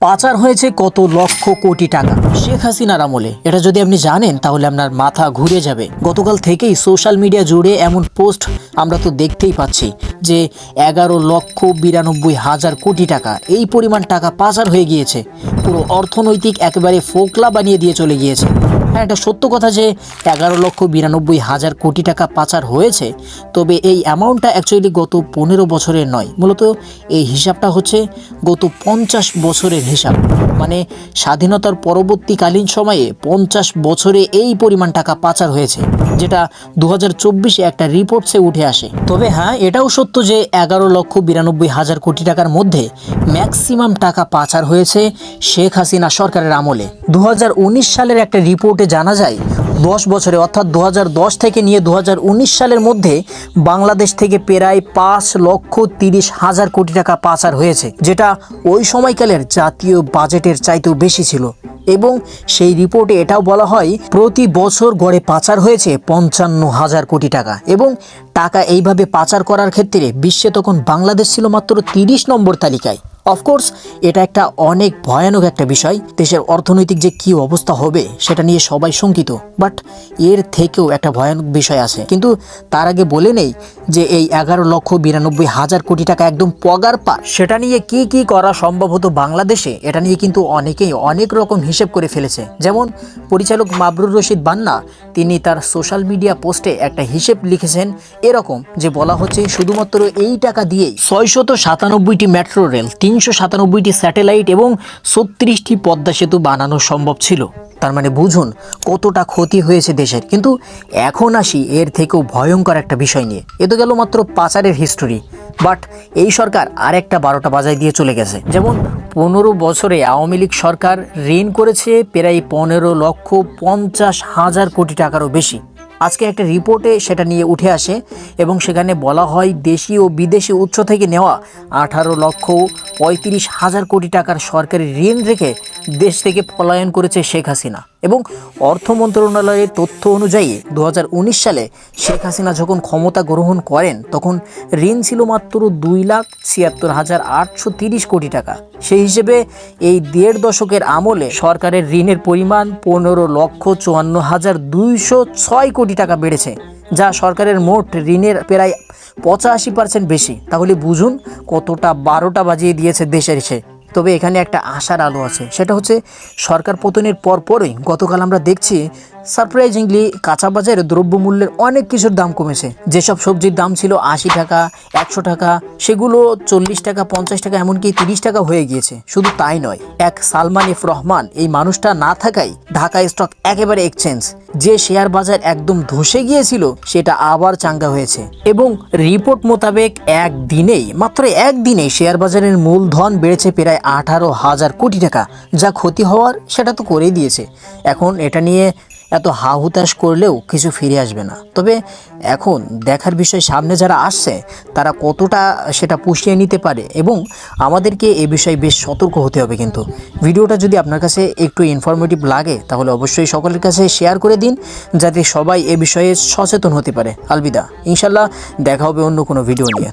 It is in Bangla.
পাচার হয়েছে কত লক্ষ কোটি টাকা শেখ হাসিনার আমলে। এটা যদি আপনি জানেন তাহলে আপনার মাথা ঘুরে যাবে। গতকাল থেকেই সোশ্যাল মিডিয়া জুড়ে এমন পোস্ট আমরা তো দেখতেই পাচ্ছি যে 11,92,000 কোটি টাকা, এই পরিমাণ টাকা পাচার হয়ে গিয়েছে। পুরো অর্থনৈতিক একেবারে ফোকলা বানিয়ে দিয়ে চলে গিয়েছে। হ্যাঁ, এটা সত্য কথা যে 11,92,000 কোটি টাকা পাচার হয়েছে, তবে এই অ্যামাউন্টটা অ্যাকচুয়ালি গত 15 বছরের নয়। মূলত এই হিসাবটা হচ্ছে গত 50 বছরের হিসাব। মানে স্বাধীনতার পরবর্তীকালীন সময়ে 50 বছরে এই পরিমাণ টাকা পাচার হয়েছে, যেটা 2024-এ একটা রিপোর্টসে উঠে আসে। তবে হ্যাঁ, এটাও সত্য যে 11,92,000 কোটি টাকার মধ্যে ম্যাক্সিমাম টাকা পাচার হয়েছে শেখ হাসিনা সরকারের আমলে। 2019 সালের একটা রিপোর্টে জানা যায় 10 বছরে অর্থাৎ 2010 থেকে নিয়ে 2019 সালের মধ্যে বাংলাদেশ থেকে প্রায় 5,30,000 কোটি টাকা পাচার হয়েছে, যেটা ওই সময়কালের জাতীয় বাজেটের চাইতেও বেশি ছিল। এবং সেই রিপোর্টে এটাও বলা হয় প্রতি বছর গড়ে পাচার হয়েছে 55,000 কোটি টাকা। এবং টাকা এইভাবে পাচার করার ক্ষেত্রে বিশ্বে তখন বাংলাদেশ ছিল মাত্র 30 নম্বর তালিকায়। অফকোর্স এটা একটা অনেক ভয়ানক একটা বিষয়। দেশের অর্থনৈতিক যে কি অবস্থা হবে সেটা নিয়ে সবাই শঙ্কিত, বাট এর থেকেও একটা ভয়ানক বিষয় আছে। কিন্তু তার আগে বলে নেই যে এই 11,92,000 কোটি টাকা একদম পগার পার, সেটা নিয়ে কি কি করা সম্ভব হতো বাংলাদেশে, এটা নিয়ে কিন্তু অনেকেই অনেক রকম হিসেব করে ফেলেছে। যেমন পরিচালক মাবরুর রশিদ বান্না, তিনি তার সোশ্যাল মিডিয়া পোস্টে একটা হিসেব লিখেছেন এরকম, যে বলা হচ্ছে শুধুমাত্র এই টাকা দিয়েই 697টি মেট্রো রেল, 397টি স্যাটেলাইট এবং 36টি পদ্মা সেতু বানানো সম্ভব ছিল। তার মানে বুঝুন কতটা ক্ষতি হয়েছে দেশের। কিন্তু এখন আসি এর থেকেও ভয়ঙ্কর একটা বিষয় নিয়ে। এ তো গেল মাত্র পাচারের হিস্টোরি, বাট এই সরকার আরেকটা 12টা বাজায় দিয়ে চলে গেছে। যেমন 15 বছরে আওয়ামী লীগ সরকার ঋণ করেছে প্রায় 15,50,000 কোটি টাকারও বেশি। আজকে একটা রিপোর্টে সেটা নিয়ে উঠে আসে এবং সেখানে বলা হয় দেশি ও বিদেশি উৎস থেকে নেওয়া 18,35,000 কোটি টাকার সরকারি ঋণ রেখে দেশ থেকে পলায়ন করেছে শেখ হাসিনা। এবং অর্থ মন্ত্রণালয়ের তথ্য অনুযায়ী 2019 সালে শেখ হাসিনা যখন ক্ষমতা গ্রহণ করেন তখন ঋণ ছিল মাত্র 2,76,830 কোটি টাকা। সেই হিসেবে এই 1.5 দশকের আমলে সরকারের ঋণের পরিমাণ 15,54,206 কোটি টাকা বেড়েছে, যা সরকারের মোট ঋণের প্রায় 85% বেশি। তাহলে বুঝুন কতটা 12টা বাজিয়ে দিয়েছে দেশের সে। তবে এখানে একটা আশার আলো আছে, সেটা হচ্ছে সরকার পতনের পরপরই গতকাল আমরা দেখছি সারপ্রাইজিংলি কাঁচা বাজারে দ্রব্যমূল্যের অনেক কিছুর দাম কমেছে। যেসব সবজির দাম ছিল 80 টাকা, 100 টাকা, সেগুলো 40 টাকা, 50 টাকা, এমনকি 30 টাকা হয়ে গিয়েছে। শুধু তাই নয়, এক সালমান এফ রহমান, এই মানুষটা না থাকায় ঢাকা স্টক একেবারে এক্সচেঞ্জ, যে শেয়ার বাজার একদম ধসে গিয়েছিল সেটা আবার চাঙ্গা হয়েছে। এবং রিপোর্ট মোতাবেক মাত্র একদিনেই শেয়ার বাজারের মূলধন বেড়েছে প্রায় 18,000 কোটি টাকা। যা ক্ষতি হওয়ার সেটা তো করেই দিয়েছে। এখন এটা নিয়ে এত হাহুতাশ করলেও কিছু ফিরে আসবে না। তবে এখন দেখার বিষয় সামনে যারা আসছে তারা কতটা সেটা পুষিয়ে নিতে পারে, এবং আমাদেরকে এ বিষয়ে বেশ সতর্ক হতে হবে। কিন্তু ভিডিওটা যদি আপনার কাছে একটু ইনফরমেটিভ লাগে তাহলে অবশ্যই সকলের কাছে শেয়ার করে দিন, যাতে সবাই এ বিষয়ে সচেতন হতে পারে। আলবিদা, ইনশাল্লাহ দেখা হবে অন্য কোনো ভিডিও নিয়ে।